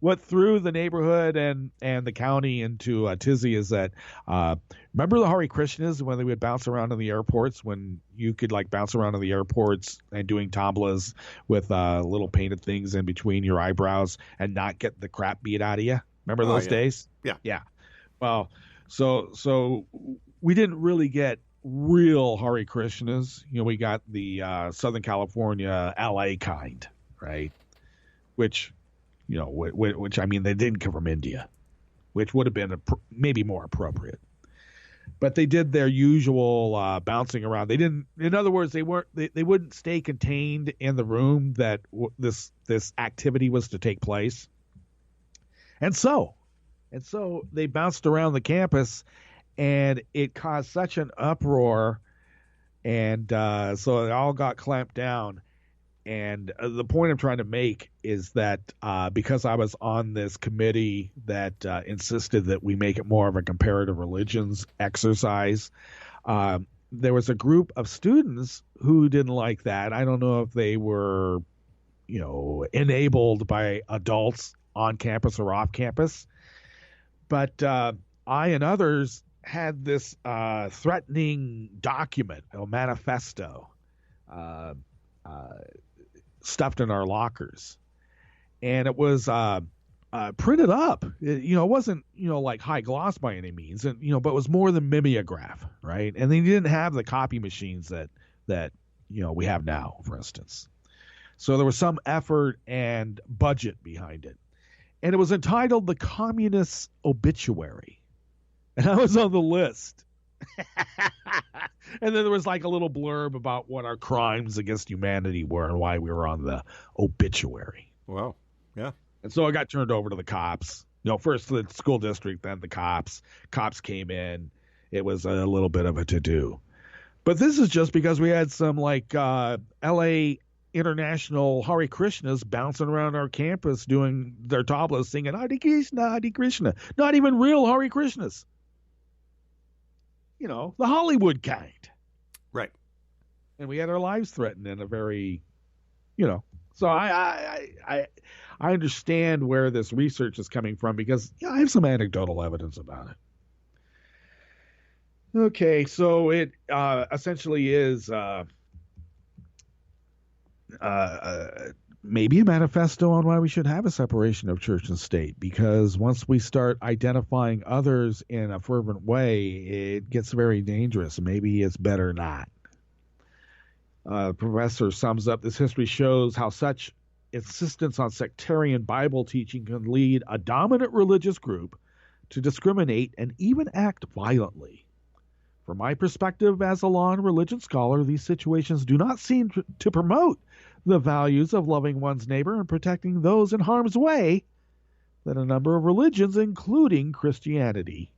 what threw the neighborhood and the county into a tizzy is that remember the Hare Krishnas when they would bounce around in the airports, when you could bounce around in the airports and doing tablas with little painted things in between your eyebrows and not get the crap beat out of you. Remember those days? Yeah. Well, so we didn't really get real Hare Krishnas. We got the Southern California, LA kind, right? Which I mean, they didn't come from India, which would have been maybe more appropriate. But they did their usual bouncing around. They didn't. In other words, they wouldn't stay contained in the room that this activity was to take place. And so they bounced around the campus, and it caused such an uproar, and so it all got clamped down. And the point I'm trying to make is that because I was on this committee that insisted that we make it more of a comparative religions exercise, there was a group of students who didn't like that. I don't know if they were, enabled by adults on campus or off campus. But I and others had this threatening document, a manifesto, stuffed in our lockers, and it was printed up. It wasn't, like high gloss by any means, and but it was more than mimeograph, right? And they didn't have the copy machines that we have now, for instance. So there was some effort and budget behind it, and it was entitled "The Communist Obituary," and I was on the list. And then there was like a little blurb about what our crimes against humanity were and why we were on the obituary. Wow. Yeah. And so I got turned over to the cops. First to the school district, then the cops. Cops came in. It was a little bit of a to-do. But this is just because we had some L.A. international Hare Krishnas bouncing around our campus doing their tablas singing Hare Krishna, Hare Krishna. Not even real Hare Krishnas. The Hollywood kind. Right. And we had our lives threatened in a very, So I understand where this research is coming from because I have some anecdotal evidence about it. Okay, so it essentially is maybe a manifesto on why we should have a separation of church and state, because once we start identifying others in a fervent way, it gets very dangerous. Maybe it's better not. Professor sums up, this history shows how such insistence on sectarian Bible teaching can lead a dominant religious group to discriminate and even act violently. From my perspective as a law and religion scholar, these situations do not seem to promote the values of loving one's neighbor and protecting those in harm's way that a number of religions, including Christianity,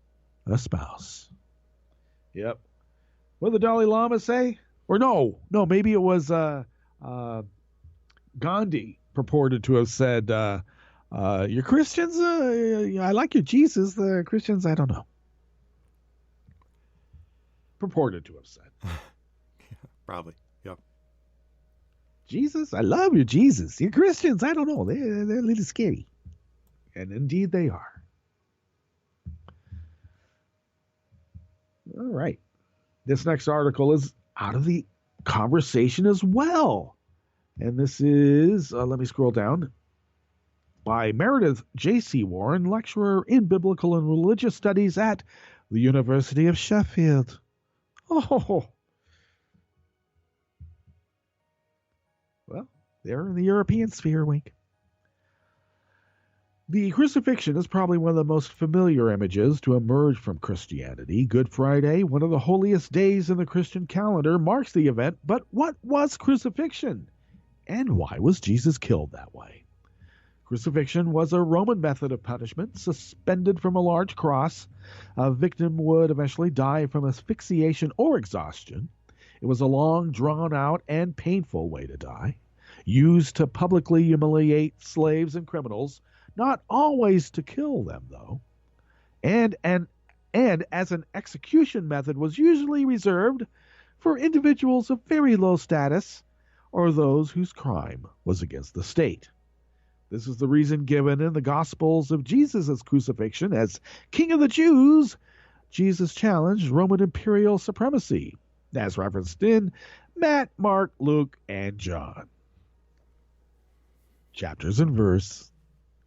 espouse. Yep. What did the Dalai Lama say? Or no, maybe it was Gandhi purported to have said, your Christians, I like your Jesus, the Christians, I don't know. Purported to have said. Probably, yep. Jesus, I love your Jesus. Your Christians, I don't know, they're a little scary. And indeed they are. All right. This next article is out of the conversation as well. And this is, let me scroll down, by Meredith J.C. Warren, lecturer in biblical and religious studies at the University of Sheffield. Oh, well, they're in the European sphere, wink. The crucifixion is probably one of the most familiar images to emerge from Christianity. Good Friday, one of the holiest days in the Christian calendar, marks the event. But what was crucifixion? And why was Jesus killed that way? Crucifixion was a Roman method of punishment, suspended from a large cross. A victim would eventually die from asphyxiation or exhaustion. It was a long, drawn-out, and painful way to die, used to publicly humiliate slaves and criminals, not always to kill them, though. And as an execution method was usually reserved for individuals of very low status or those whose crime was against the state. This is the reason given in the Gospels of Jesus' crucifixion. As King of the Jews, Jesus challenged Roman imperial supremacy, as referenced in Matt, Mark, Luke, and John. Chapters and verse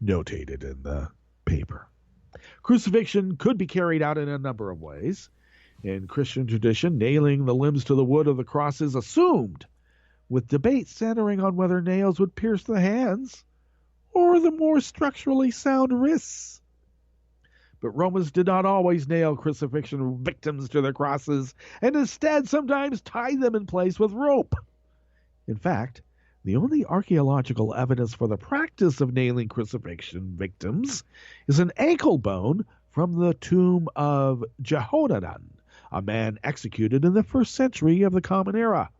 notated in the paper. Crucifixion could be carried out in a number of ways. In Christian tradition, nailing the limbs to the wood of the cross is assumed, with debate centering on whether nails would pierce the hands or the more structurally sound wrists. But Romans did not always nail crucifixion victims to their crosses, and instead sometimes tied them in place with rope. In fact, the only archaeological evidence for the practice of nailing crucifixion victims is an ankle bone from the tomb of Jehohanan, a man executed in the 1st century of the Common Era.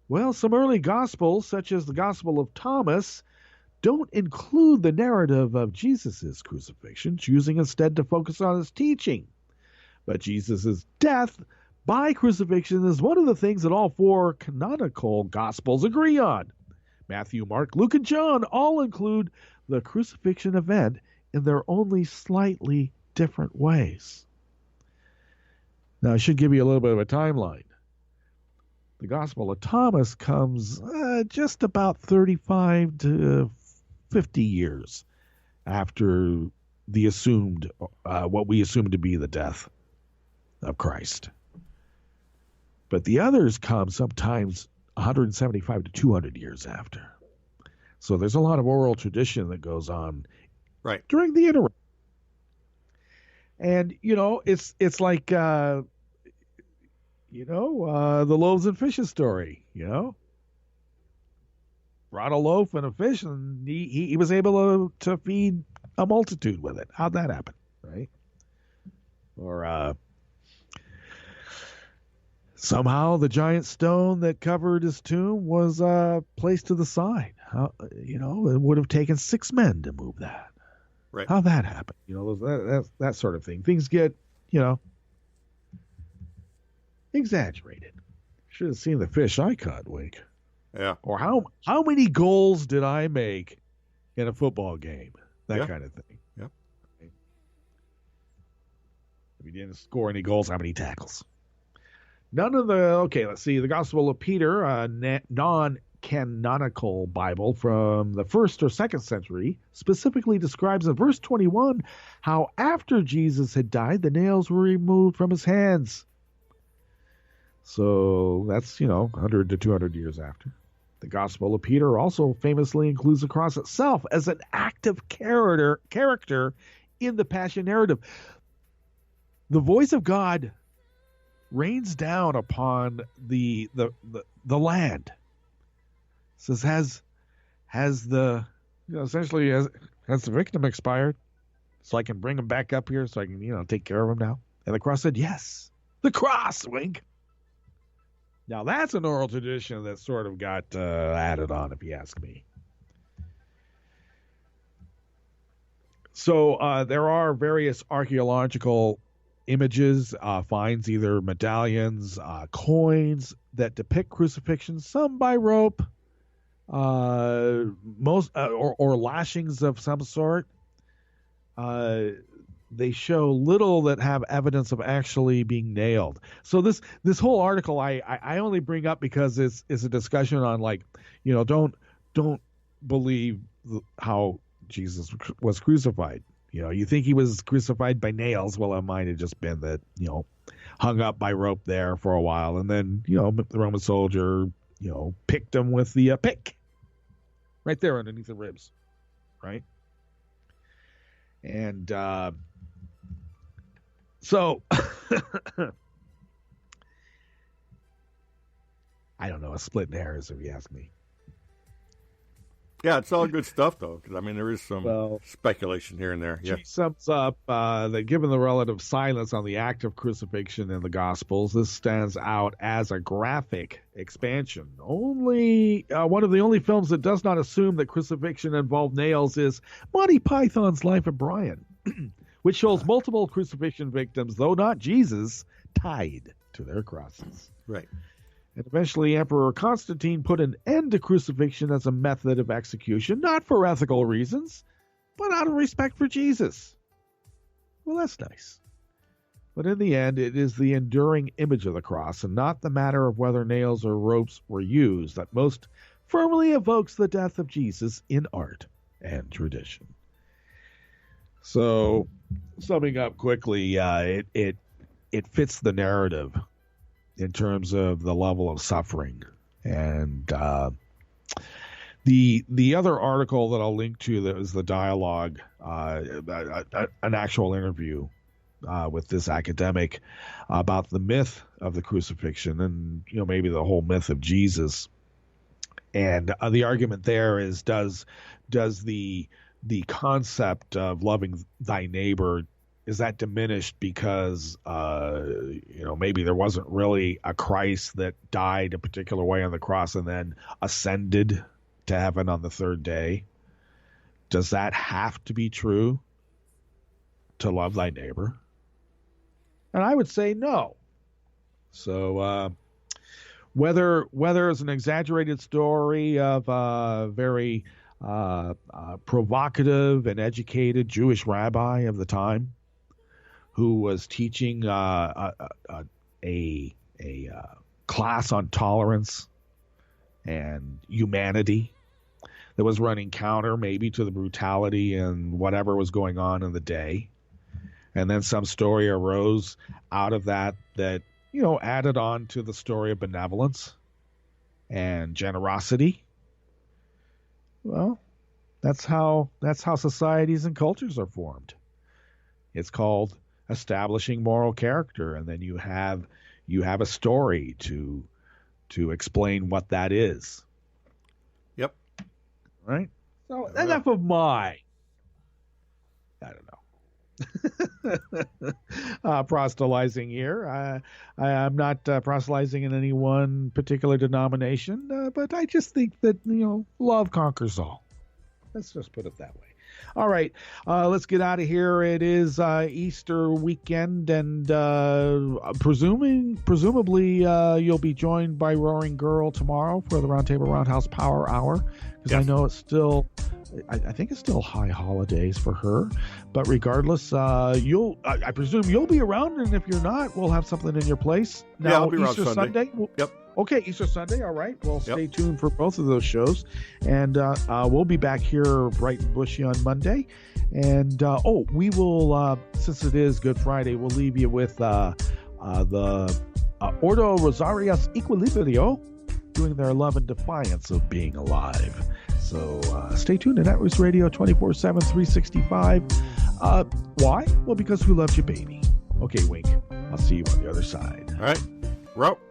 Well, some early Gospels, such as the Gospel of Thomas, don't include the narrative of Jesus' crucifixion, choosing instead to focus on his teaching. But Jesus' death by crucifixion is one of the things that all 4 canonical Gospels agree on. Matthew, Mark, Luke, and John all include the crucifixion event in their only slightly different ways. Now, I should give you a little bit of a timeline. The Gospel of Thomas comes just about 35 to 50 years after the assumed, what we assume to be the death of Christ. But the others come sometimes 175 to 200 years after. So there's a lot of oral tradition that goes on during the interim. And, it's like, the loaves and fishes story, Brought a loaf and a fish, and he was able to feed a multitude with it. How'd that happen, right? Or somehow the giant stone that covered his tomb was placed to the side. It would have taken 6 men to move that. Right. How'd that happen? That sort of thing. Things get, exaggerated. Should have seen the fish I caught, Wink. Yeah. Or how many goals did I make in a football game? That kind of thing. Yep. If you didn't score any goals, how many tackles? Let's see. The Gospel of Peter, a non-canonical Bible from the 1st or 2nd century, specifically describes in verse 21 how after Jesus had died, the nails were removed from his hands. So that's, 100 to 200 years after. The Gospel of Peter also famously includes the cross itself as an active character in the Passion narrative. The voice of God rains down upon the land. It says, has the victim expired? So I can bring him back up here so I can, take care of him now? And the cross said, yes. The cross, Wink. Now, that's an oral tradition that sort of got added on, if you ask me. So there are various archaeological images, finds, either medallions, coins that depict crucifixion, some by rope, most or lashings of some sort. They show little that have evidence of actually being nailed. So this whole article I only bring up because it's a discussion on, like, don't believe how Jesus was crucified. You think he was crucified by nails. Well, it might have just been that, hung up by rope there for a while, and then, the Roman soldier, picked him with the pick right there underneath the ribs, right? And so I don't know, a split in hairs, if you ask me. Yeah, it's all good stuff, though, because, there is some speculation here and there. Yeah. She sums up that given the relative silence on the act of crucifixion in the Gospels, this stands out as a graphic expansion. Only one of the only films that does not assume that crucifixion involved nails is Monty Python's Life of Brian, which shows multiple crucifixion victims, though not Jesus, tied to their crosses. Right. And eventually, Emperor Constantine put an end to crucifixion as a method of execution, not for ethical reasons, but out of respect for Jesus. Well, that's nice. But in the end, it is the enduring image of the cross, and not the matter of whether nails or ropes were used, that most firmly evokes the death of Jesus in art and tradition. So, summing up quickly, it fits the narrative in terms of the level of suffering. And the other article that I'll link to, that was the dialogue, an actual interview with this academic about the myth of the crucifixion and, maybe the whole myth of Jesus. And the argument there is, does the concept of loving thy neighbor, is that diminished because, maybe there wasn't really a Christ that died a particular way on the cross and then ascended to heaven on the third day? Does that have to be true to love thy neighbor? And I would say no. So whether it's an exaggerated story of a very provocative and educated Jewish rabbi of the time, who was teaching a class on tolerance and humanity, that was running counter maybe to the brutality and whatever was going on in the day. And then some story arose out of that, added on to the story of benevolence and generosity. Well, that's how societies and cultures are formed. It's called establishing moral character, and then you have a story to explain what that is. Yep. Right? So enough of my, I don't know, proselytizing here. I'm not proselytizing in any one particular denomination, but I just think that, love conquers all. Let's just put it that way. All right, let's get out of here. It is Easter weekend, and presumably you'll be joined by Roaring Girl tomorrow for the Roundtable Roundhouse Power Hour, because I know it's still, I think it's still high holidays for her. But regardless, I presume you'll be around, and if you're not, we'll have something in your place. Now, I'll be Easter around Sunday. Yep. Okay, Easter Sunday. All right. Well, stay tuned for both of those shows. And we'll be back here bright and bushy on Monday. And, we will, since it is Good Friday, we'll leave you with the Ordo Rosarius Equilibrio doing their love and defiance of being alive. So stay tuned to Netroots Radio 24/7, 365. Why? Well, because who loves you, baby? Okay, Wink. I'll see you on the other side. All right. Rope.